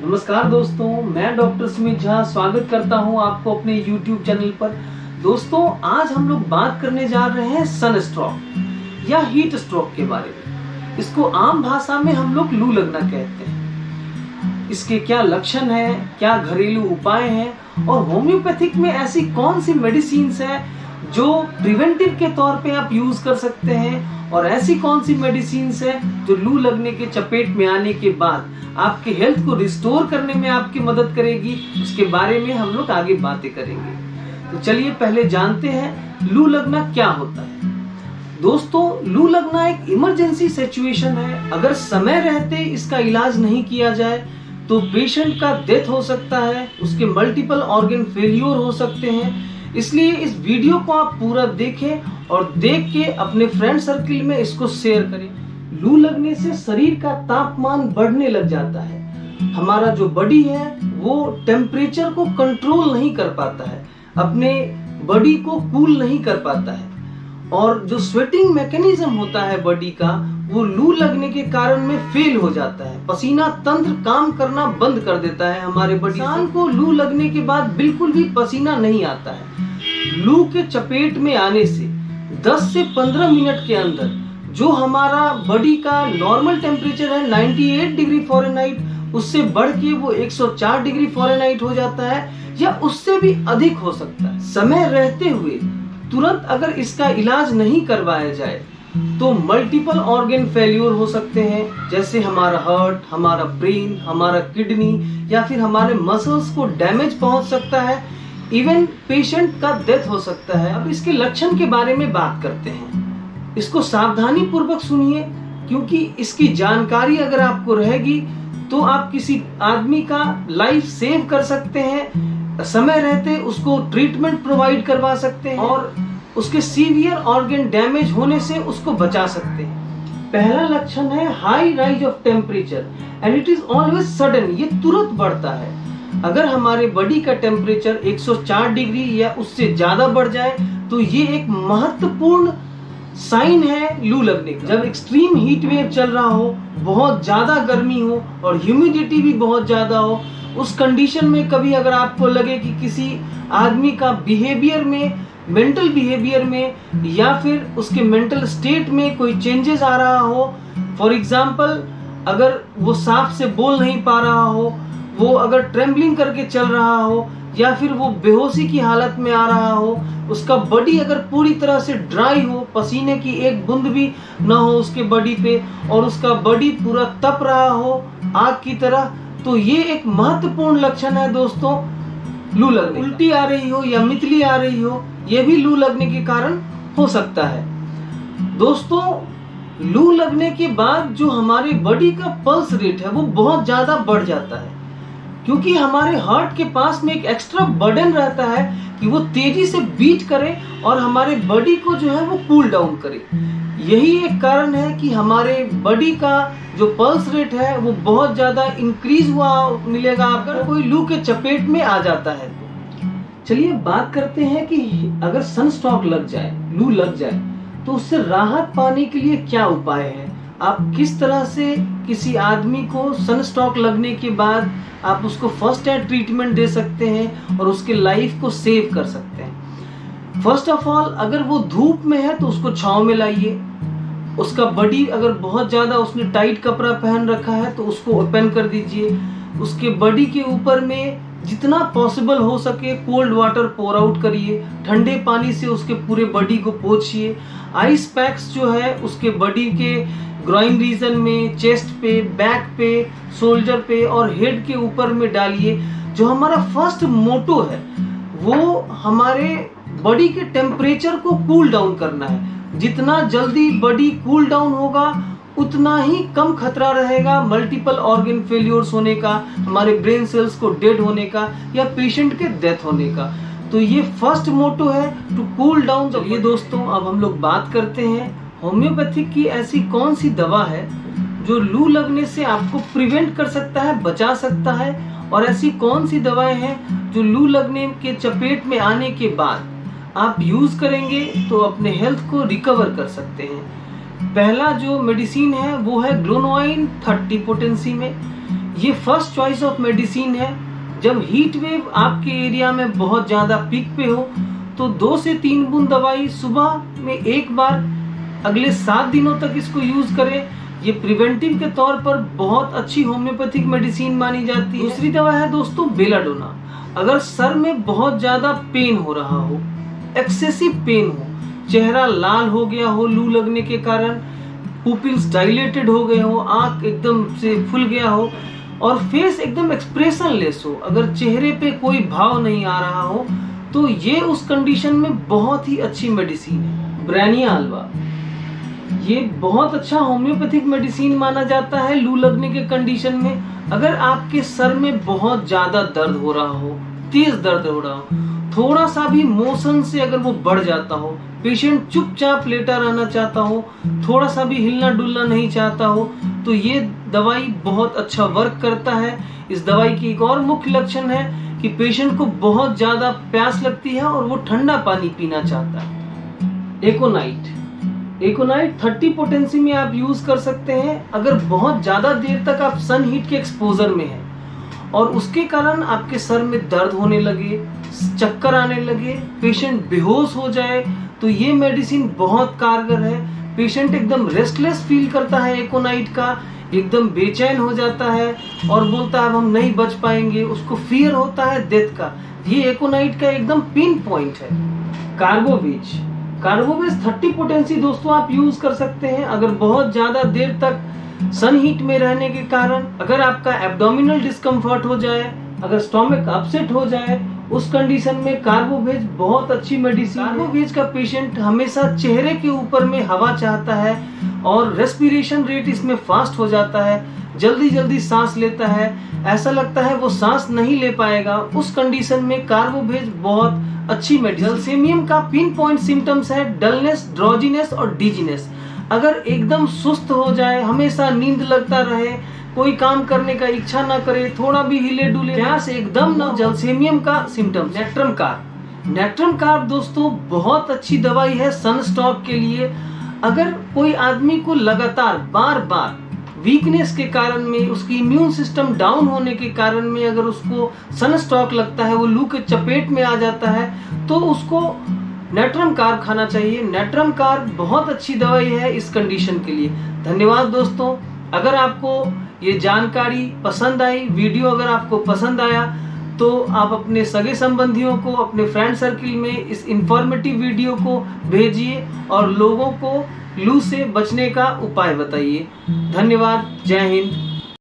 नमस्कार दोस्तों, मैं डॉक्टर सुमित झा स्वागत करता हूं आपको अपने YouTube चैनल पर। दोस्तों, आज हम लोग बात करने जा रहे हैं सन स्ट्रोक या हीट स्ट्रोक के बारे में। इसको आम भाषा में हम लोग लू लगना कहते हैं। इसके क्या लक्षण हैं, क्या घरेलू उपाय हैं और होम्योपैथिक में ऐसी कौन सी मेडिसिन्स हैं जो प्रिवेंटिव के तौर पे आप यूज कर सकते हैं और ऐसी कौन सी मेडिसिन्स हैं जो लू लगने के चपेट में आने के बाद आपके हेल्थ को रिस्टोर करने में आपकी मदद करेगी, उसके बारे में हम लोग आगे बातें करेंगे। तो चलिए पहले जानते हैं लू लगना क्या होता है। दोस्तों, लू लगना एक इमरजेंसी सिचुएशन है। अगर समय रहते इसका इलाज नहीं किया जाए तो पेशेंट का डेथ हो सकता है, उसके मल्टीपल ऑर्गन फेल्योर हो सकते हैं। इसलिए इस वीडियो को आप पूरा देखें और देख के अपने फ्रेंड सर्किल में इसको शेयर करें। लू लगने से शरीर का तापमान बढ़ने लग जाता है। हमारा जो बॉडी है वो टेम्परेचर को कंट्रोल नहीं कर पाता है, अपने बॉडी को कूल नहीं कर पाता है और जो स्वेटिंग मैकेनिज्म होता है बॉडी का वो लू लगने के कारण में फेल हो जाता है। पसीना तंत्र काम करना बंद कर देता है हमारे बॉडी। इंसान को लू लगने के बाद बिल्कुल भी पसीना नहीं आता है। लू के चपेट में आने से 10 से 15 मिनट के अंदर जो हमारा बॉडी का नॉर्मल टेम्परेचर है 98 डिग्री फ़ारेनहाइट, उससे बढ़ के वो 104 डिग्री फ़ारेनहाइट हो जाता है या उससे भी अधिक हो सकता है। समय रहते हुए तुरंत अगर इसका इलाज नहीं करवाया जाए तो मल्टीपल ऑर्गन फेल्योर हो सकते हैं, जैसे हमारा हार्ट, हमारा ब्रेन, हमारा किडनी या फिर हमारे मसल्स को डैमेज पहुंच सकता है। इवन पेशेंट का डेथ हो सकता है। अब इसके लक्षण के बारे में बात करते हैं। इसको सावधानी पूर्वक सुनिए, क्योंकि इसकी जानकारी अगर आपको रहेगी तो आप किसी आदमी का लाइफ सेव कर सकते हैं, समय रहते उसको ट्रीटमेंट प्रोवाइड करवा सकते हैं और उसके सीवियर ऑर्गन डैमेज होने से उसको बचा सकते हैं। पहला लक्षण है high rise of temperature and it is always sudden. ये तुरंत बढ़ता है। अगर हमारे बॉडी का टेम्परेचर 104 डिग्री या उससे ज्यादा बढ़ जाए तो ये एक महत्वपूर्ण साइन है लू लगने का। जब एक्सट्रीम हीट वेव चल रहा हो, बहुत ज्यादा गर्मी हो और ह्यूमिडिटी भी बहुत ज्यादा हो, उस कंडीशन में कभी अगर आपको लगे कि किसी आदमी का बिहेवियर में, मेंटल बिहेवियर में या फिर उसके मेंटल स्टेट में कोई चेंजेस आ रहा हो, फॉर एग्जाम्पल अगर वो साफ से बोल नहीं पा रहा हो, वो अगर ट्रेम्बलिंग करके चल रहा हो या फिर वो बेहोशी की हालत में आ रहा हो, उसका बॉडी अगर पूरी तरह से ड्राई हो, पसीने की एक बूंद भी ना हो उसके बॉडी पे और उसका बॉडी पूरा तप रहा हो आग की तरह, तो ये एक महत्वपूर्ण लक्षण है दोस्तों लू लगने। उल्टी आ रही हो या मितली आ रही हो, ये भी लू लगने के कारण हो सकता है। दोस्तों, लू लगने के बाद जो हमारे बॉडी का पल्स रेट है वो बहुत ज्यादा बढ़ जाता है, क्योंकि हमारे हार्ट के पास में एक एक्स्ट्रा बर्डन रहता है कि वो तेजी से बीट करे और हमारे बॉडी को जो है वो कूल डाउन करे। यही एक कारण है कि हमारे बॉडी का जो पल्स रेट है वो बहुत ज्यादा इंक्रीज हुआ मिलेगा अगर कोई लू के चपेट में आ जाता है। चलिए बात करते हैं कि अगर सनस्ट्रोक लग जाए, लू लग जाए, तो उससे राहत पाने के लिए क्या उपाय है। आप किस तरह से किसी आदमी को सनस्ट्रोक लगने के बाद आप उसको फर्स्ट एड ट्रीटमेंट दे सकते हैं और उसके लाइफ को सेव कर सकते हैं। फर्स्ट ऑफ ऑल, अगर वो धूप में है तो उसको छांव में लाइए। उसका बॉडी अगर बहुत ज़्यादा उसने टाइट कपड़ा पहन रखा है तो उसको ओपन कर दीजिए। उसके बॉडी के ऊपर में जितना पॉसिबल हो सके कोल्ड वाटर पोर आउट करिए। ठंडे पानी से उसके पूरे बॉडी को पोंछिए। आइस पैक्स जो है उसके बॉडी के ग्रोइन रीजन में, चेस्ट पे, बैक पे, शोल्डर पे और हेड के ऊपर में डालिए। जो हमारा फर्स्ट मोटो है वो हमारे बॉडी के टेम्परेचर को कूल डाउन करना है। जितना जल्दी बॉडी कूल डाउन होगा उतना ही कम खतरा रहेगा मल्टीपल ऑर्गन फेल्योर्स होने का, हमारे ब्रेन सेल्स को डेड होने का या पेशेंट के डेथ होने का। तो ये फर्स्ट मोटो है, टू कूल डाउन। चलिए दोस्तों, अब हम लोग बात करते हैं होम्योपैथिक की ऐसी कौन सी दवा है जो लू लगने से आपको प्रिवेंट कर सकता है, बचा सकता है, और ऐसी कौन सी दवाएं हैं जो लू लगने के चपेट में आने के बाद आप यूज करेंगे तो अपने हेल्थ को रिकवर कर सकते हैं। पहला जो मेडिसिन है वो है ग्लोनोआइन 30 पोटेंसी में। ये फर्स्ट चॉइस ऑफ मेडिसिन है। जब हीट वेव आपके एरिया में बहुत ज़्यादा पीक पे हो तो 2 से 3 बूंद दवाई सुबह में एक बार अगले 7 दिनों तक इसको यूज़ करें। ये प्रिवेंटिव के तौर पर बहुत अच्छी होम्योपैथिक मेडिसिन मानी जाती है। दूसरी दवा है दोस्तों बेलाडोना। अगर सर में बहुत ज़्यादा पेन हो रहा हो, एक्सेसिव पेन हो, चेहरा लाल हो गया हो लू लगने के कारण, पुपिल्स डायलेटेड हो गए हो, आंख एकदम से फुल गया हो और फेस एकदम एक्सप्रेशन लेस हो, अगर चेहरे पे कोई भाव नहीं आ रहा हो, तो ये उस कंडीशन में बहुत ही अच्छी मेडिसिन है। ब्रैनिया हलवा ये बहुत अच्छा होम्योपैथिक मेडिसिन माना जाता है लू लगने के कंडीशन में। अगर आपके सर में बहुत ज़्यादा दर्द हो रहा हो, तेज दर्द हो रहा हो, थोड़ा सा भी मोशन से अगर वो बढ़ जाता हो, पेशेंट चुपचाप लेटा रहना चाहता हो, थोड़ा सा भी हिलना डुलना नहीं चाहता हो, तो ये दवाई बहुत अच्छा वर्क करता है। इस दवाई की एक और मुख्य लक्षण है कि पेशेंट को बहुत ज़्यादा प्यास लगती है और वो ठंडा पानी पीना चाहता है। एकोनाइट 30 पोटेंसी में आप यूज कर सकते हैं। अगर बहुत ज्यादा देर तक आप सन हीट के एक्सपोजर में हैं और उसके कारण आपके सर में दर्द होने लगे, चक्कर आने लगे, पेशेंट बेहोश हो जाए, तो ये मेडिसिन बहुत कारगर है। पेशेंट एकदम रेस्टलेस फील करता है एकोनाइट का, एकदम बेचैन हो जाता है और बोलता है हम नहीं बच पाएंगे, उसको फियर होता है डेथ का। ये एकोनाइट का एकदम पिन पॉइंट है। कार्बोवेज 30 पोटेंसी दोस्तों आप यूज कर सकते हैं। अगर बहुत ज्यादा देर तक सन हीट में रहने के कारण अगर आपका एब्डोमिनल डिस्कम्फर्ट हो जाए, अगर स्टोमक अपसेट हो जाए, उस कंडीशन में कार्बोवेज बहुत अच्छी मेडिसिन है। कार्बोवेज का पेशेंट हमेशा चेहरे के ऊपर में हवा चाहता है और रेस्पिरेशन रेट इसमें फास्ट हो जाता है, जल्दी जल्दी सांस लेता है, ऐसा लगता है वो सांस नहीं ले पाएगा। उस कंडीशन में कार्बोवेज बहुत अच्छी मेडिसिन। जलसेमियम का पिन पॉइंट सिम्टम्स है डलनेस, ड्रॉजीनेस और डिजीनेस। अगर एकदम सुस्त हो जाए, हमेशा नींद लगता रहे, कोई काम करने का इच्छा ना करे, थोड़ा भी हिले डुले, प्यास एकदम ना, जलसेमियम का सिम्टम्स। नेट्रम कार्ब दोस्तों बहुत अच्छी दवाई है सनस्ट्रोक के लिए। अगर कोई आदमी को लगातार बार बार वीकनेस के कारण में, उसकी इम्यून सिस्टम डाउन होने के कारण में अगर उसको सनस्ट्रोक लगता है, वो लू के चपेट में आ जाता है, तो उसको नेट्रम कार्ब खाना चाहिए। नेट्रम कार्ब बहुत अच्छी दवाई है इस कंडीशन के लिए। धन्यवाद दोस्तों। अगर आपको ये जानकारी पसंद आई, वीडियो अगर आपको पसंद आया, तो आप अपने सगे संबंधियों को, अपने फ्रेंड सर्किल में इस इंफॉर्मेटिव वीडियो को भेजिए और लोगों को लू से बचने का उपाय बताइए। धन्यवाद। जय हिंद।